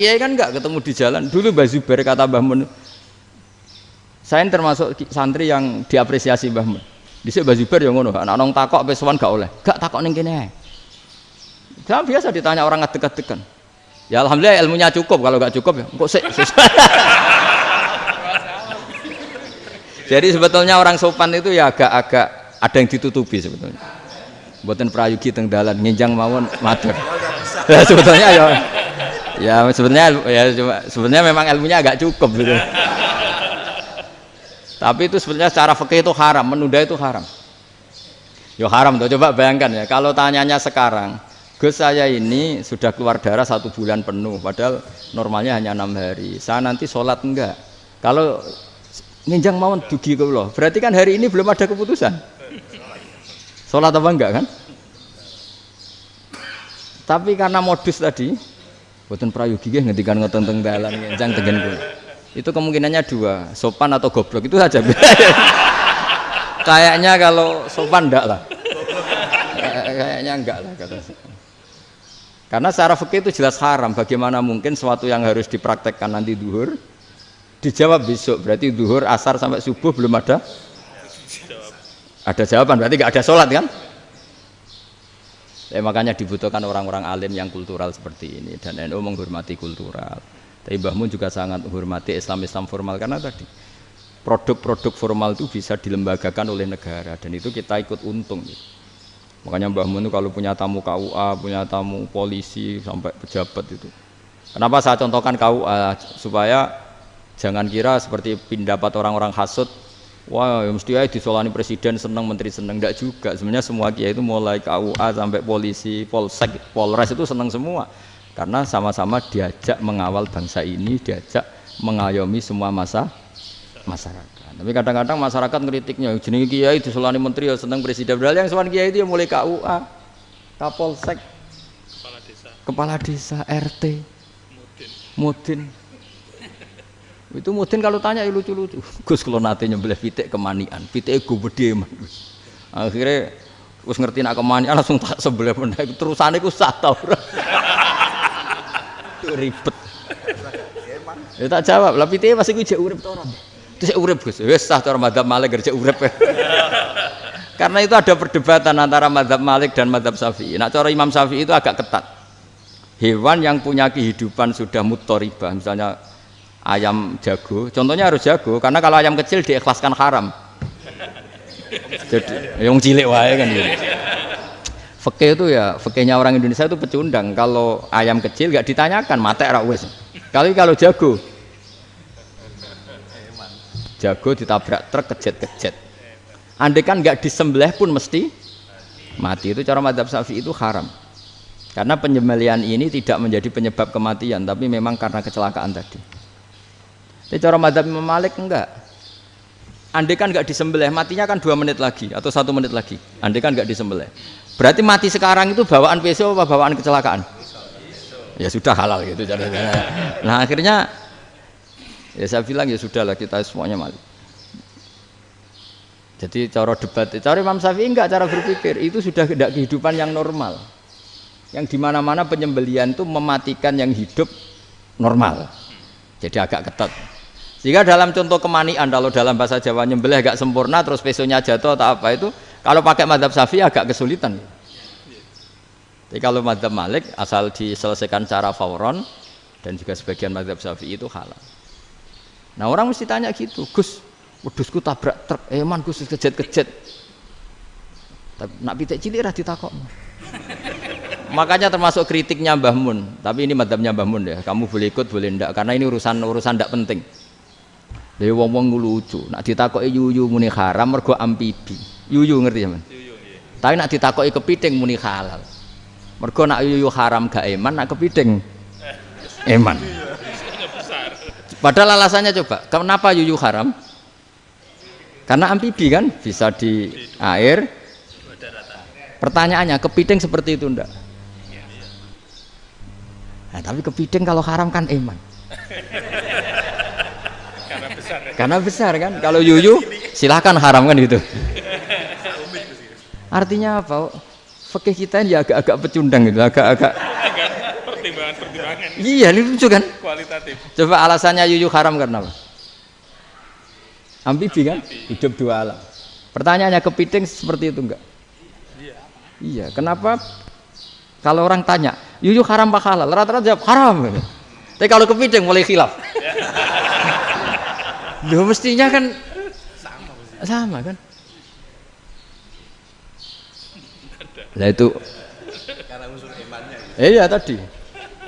Kiai kan enggak ketemu di jalan. Dulu Mbah Zubair kata Mbah Mun, saya termasuk santri yang diapresiasi Mbah Mun. Dhisik Mbah Zubair ya ngono, anak nong takok wis sowan gak oleh. Gak takok ning kene ae. Jangan biasa ditanya orang ngadeg-adegan. Ya alhamdulillah ilmunya cukup, kalau gak cukup ya kok sik. Jadi sebetulnya orang sopan itu ya agak-agak ada yang ditutupi sebetulnya. Mboten prayogi teng dalan nginjang mawon matur. Ya sebetulnya ya sebenarnya memang ilmunya agak cukup gitu. Tapi itu sebenarnya secara fikih itu haram, menunda itu haram. Ya haram tuh, coba bayangkan ya, kalau tanyanya sekarang, Gus saya ini sudah keluar darah 1 bulan penuh, padahal normalnya hanya 6 hari. Saya nanti sholat enggak? Kalau nginjang mawon dugi kula, berarti kan hari ini belum ada keputusan. Sholat apa enggak kan? Tapi karena modus tadi, boten prayogi nggih ngendikan ngoten teng dalan nginjang tengen kula. Itu kemungkinannya 2, sopan atau goblok, itu saja. Kayaknya kalau sopan enggak lah. Kayaknya enggak lah kata saya. Karena secara fikih itu jelas haram. Bagaimana mungkin sesuatu yang harus dipraktekkan nanti duhur dijawab besok, berarti duhur, asar sampai subuh belum ada jawaban, berarti enggak ada sholat kan? Makanya dibutuhkan orang-orang alim yang kultural seperti ini, dan NU menghormati kultural. Tapi Mbah Mun juga sangat menghormati Islam formal, karena tadi produk-produk formal itu bisa dilembagakan oleh negara, dan itu kita ikut untung. Makanya Mbah Mun itu kalau punya tamu KUA, punya tamu polisi sampai pejabat itu. Kenapa saya contohkan KUA? Supaya jangan kira seperti pendapat orang-orang hasud, wah ya mesti aja disolani presiden seneng, menteri seneng. Enggak juga. Sebenarnya semua kiai itu mulai KUA sampai polisi, polsek, polres itu seneng semua. Karena sama-sama diajak mengawal bangsa ini, diajak mengayomi semua masyarakat. Tapi kadang-kadang masyarakat ngeritiknya, jenenge kiai disolani menteri ya seneng presiden. Padahal yang sowan kiai itu ya mulai KUA, Kapolsek, kepala desa, RT, Mudin. Itu Mudin kalau tanya ya lucu-lucu. Gus kalau nate nyembelih pitik kemanian, pitike go gede man. Akhirnya wis ngerti nak kemanian langsung tak sebelah meneh. Terusane ku sah ta ora. Ribet. Ya tak jawab, lah pitike masih ku jek urip ta ora? Terus urip Gus. Wis sah cara mazhab Malik jek urip. Karena itu ada perdebatan antara mazhab Malik dan mazhab Syafi'i. Nah, cara Imam Syafi'i itu agak ketat. Hewan yang punya kehidupan sudah mutharibah, misalnya ayam jago, contohnya harus jago, karena kalau ayam kecil diikhlaskan haram. Jadi yang cilik wae kan gitu. Fikih itu ya, fikihnya orang Indonesia itu pecundang. Kalau ayam kecil gak ditanyakan, mate ra wis. Kalau jago ditabrak truk kejet-kejet. Andai kan gak disembelih pun mesti mati. Itu cara mazhab Syafi'i itu haram. Karena penyembelihan ini tidak menjadi penyebab kematian, tapi memang karena kecelakaan tadi. Tapi cara mazhab Imam Malik enggak. Andai kan enggak disembelih, matinya kan 2 menit lagi atau 1 menit lagi. Andai kan enggak disembelih. Berarti mati sekarang itu bawaan pisau apa bawaan kecelakaan? Ya sudah halal gitu caranya. Nah akhirnya ya saya bilang ya sudahlah kita semuanya Malik. Jadi cara debat, cara Imam Syafi'i enggak, cara berpikir itu sudah tidak kehidupan yang normal. Yang dimana-mana penyembelihan itu mematikan yang hidup normal. Jadi agak ketat. Jika dalam contoh kemanian, kalau dalam bahasa Jawa nyembelih agak sempurna terus pesonya jatuh atau apa itu, kalau pakai mazhab Syafi'i agak kesulitan. Jadi kalau mazhab Malik asal diselesaikan secara fauron, dan juga sebagian mazhab Syafi'i itu halal. Nah orang mesti tanya gitu, Gus, wedhusku tabrak truk, man Gus kejet-kejet. Nak pitik cilik ra ditakokno. Makanya termasuk kritiknya Mbah Mun, tapi ini mazhabnya Mbah Mun ya. Kamu boleh ikut boleh ndak, karena ini urusan ndak penting. Lha wong-wong lucu, nak ditakoki yuyu muni haram mergo amfibi. Yuyu ngerti sampean? Yuyu nggih. Tapi nak ditakoki kepiting muni halal. Mergo nak yuyu haram gak eman, nak kepiting eman. Padahal alasannya coba, kenapa yuyu haram? Karena amfibi kan, bisa di air. Pertanyaannya, kepiting seperti itu ndak? Nah, tapi kepiting kalau haram kan eman. Karena besar kan. Kalau yuyu silahkan haram kan gitu. Artinya apa? Fikih kita ini agak-agak pecundang gitu, agak-agak pertimbangan. Iya, ini lucu kan? Kualitatif. Coba alasannya yuyu haram karena apa? Amfibi kan? Hidup dua alam. Pertanyaannya kepiting seperti itu enggak? Iya. Kenapa kalau orang tanya, yuyu haram apa halal? Rata-rata jawab haram. Tapi kalau kepiting mulai khilaf. Loh mestinya kan sama kan? Lah itu karena unsur imannya. Iya tadi.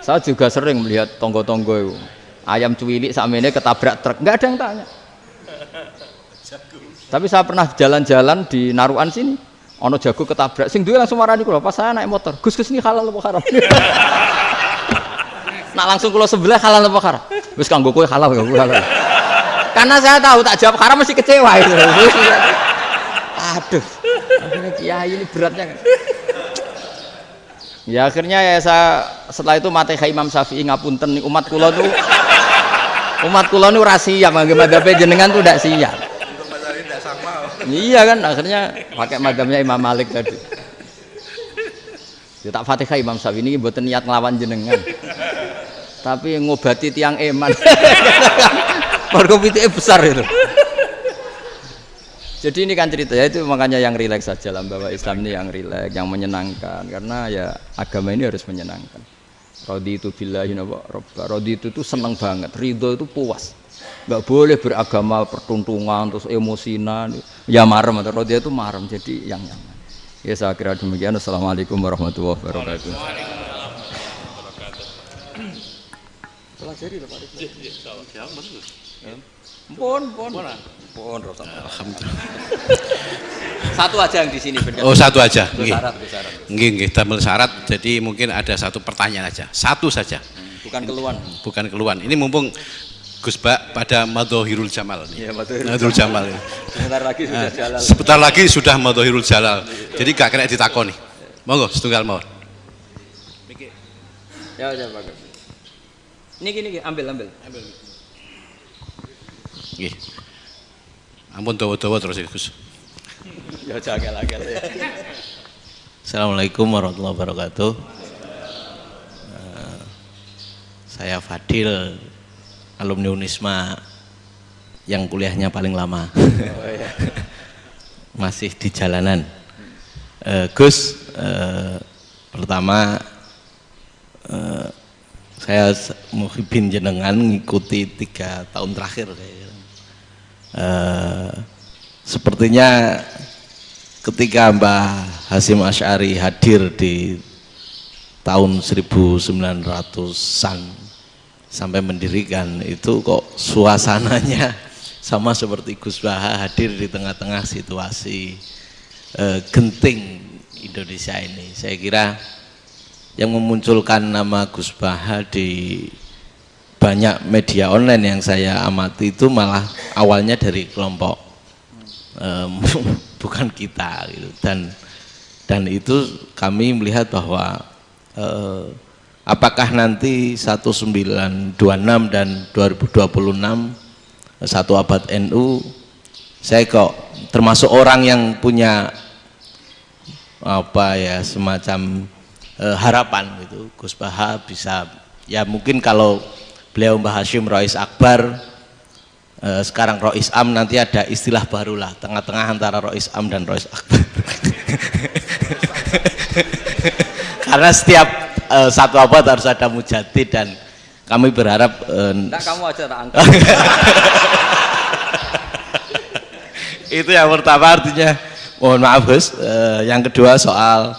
Saya juga sering melihat tonggo-tonggo itu. Ayam cuwilik sakmene ketabrak truk, enggak ada yang tanya. Tapi saya pernah jalan-jalan di Narukan sini. Ono jago ketabrak, sing duwe langsung marani kula pas saya naik motor. Gus ini halal apa haram? Nak langsung kula sebelah halal apa haram? Wis kanggo kowe halal kanggo halal. Karena saya tahu tak jawab haram mesti kecewa itu. Aduh. Akhirnya kiai ini beratnya kan. Ya akhirnya ya saya setelah itu mate Imam Syafi'i ngapunten umat kula tuh ora siap madzhab jenengan tuh ndak siap. Iya kan akhirnya pakai madzhabnya Imam Malik tadi. Ya tak Fatihah Imam Syafi'i ini mboten niat nglawan jenengan. Tapi ngobati tiang eman. Mergo pitike besar itu. Jadi ini kan cerita ya itu makanya yang rileks saja lah bahwa Islam ini yang rileks, yang menyenangkan karena ya agama ini harus menyenangkan. Raditu billahi robba. Raditu itu senang banget, ridho itu puas. Enggak boleh beragama pertuntungan terus emosinan. Ya marem atau raditu itu marem jadi yang nyaman. Ya saya kira demikian. Assalamualaikum warahmatullahi wabarakatuh. Pelajari lah Pak. Ya, bagus. Pon. Alhamdulillah. Satu aja yang di sini benar. Oh, satu aja. Nggih. Syarat. Nggih, damel syarat. Jadi mungkin ada satu pertanyaan aja. Satu saja. Bukan keluhan. Bukan keluhan. Ini mumpung Gus Bak pada Madhohirul Jamal nih. Iya, Madhohirul Jamal. Sebentar lagi sudah jalan. Sebentar lagi sudah Madhohirul Jalal. Jadi gak kena ditakoni. Monggo setunggal mawon. Ya udah bagus. Ini gini, ambil. Nggih. Ampun dawa-dawa terus ya Gus. Ya jagal-jagal ya. Assalamualaikum warahmatullahi wabarakatuh. Saya Fadil, alumni Unisma yang kuliahnya paling lama. Oh, iya. Masih di jalanan. Gus, pertama saya muhibin jenengan ngikuti 3 tahun terakhir sepertinya ketika Mbah Hasyim Asy'ari hadir di tahun 1900-an sampai mendirikan itu kok suasananya sama seperti Gus Baha hadir di tengah-tengah situasi genting Indonesia ini. Saya kira yang memunculkan nama Gus Baha di banyak media online yang saya amati itu malah awalnya dari kelompok bukan kita gitu. Dan itu kami melihat bahwa apakah nanti 1926 dan 2026 satu abad NU, saya kok termasuk orang yang punya apa ya semacam harapan gitu Gus Baha bisa ya mungkin kalau beliau Mbah Hasyim Rois Akbar, sekarang Rois Am, nanti ada istilah baru lah tengah-tengah antara Rois Am dan Rois Akbar. Karena setiap satu abad harus ada mujadid dan kami berharap Kamu aja tak angkat. itu yang pertama, artinya mohon maaf Gus. Yang kedua soal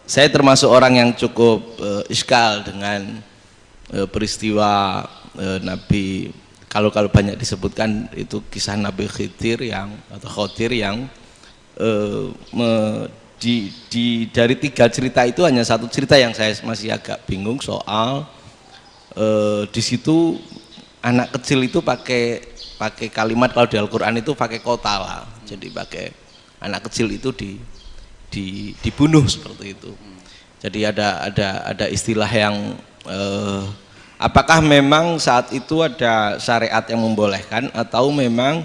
saya termasuk orang yang cukup iskal dengan peristiwa Nabi, kalau banyak disebutkan itu kisah Nabi Khidir atau Khodir yang dari 3 cerita itu hanya satu cerita yang saya masih agak bingung soal di situ anak kecil itu pakai kalimat, kalau di Al-Quran itu pakai kota lah, jadi pakai anak kecil itu dibunuh seperti itu. Jadi ada istilah yang apakah memang saat itu ada syariat yang membolehkan atau memang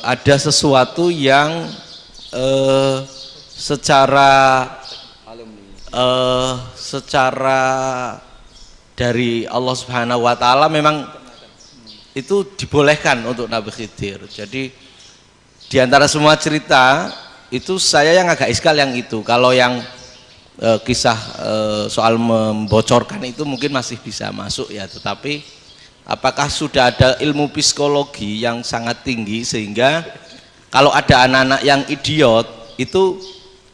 ada sesuatu yang secara dari Allah Subhanahu wa taala memang itu dibolehkan untuk Nabi Khidir. Jadi di antara semua cerita itu saya yang agak iskal yang itu. Kalau yang kisah soal membocorkan itu mungkin masih bisa masuk ya, tetapi apakah sudah ada ilmu psikologi yang sangat tinggi sehingga kalau ada anak-anak yang idiot itu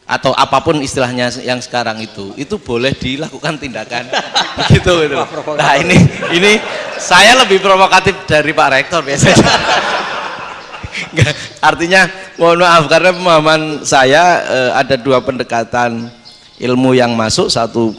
atau apapun istilahnya yang sekarang itu boleh dilakukan tindakan begitu gitu. Nah ini saya lebih provokatif dari Pak Rektor biasanya. Artinya mohon maaf karena pemahaman saya ada dua pendekatan ilmu yang masuk, satu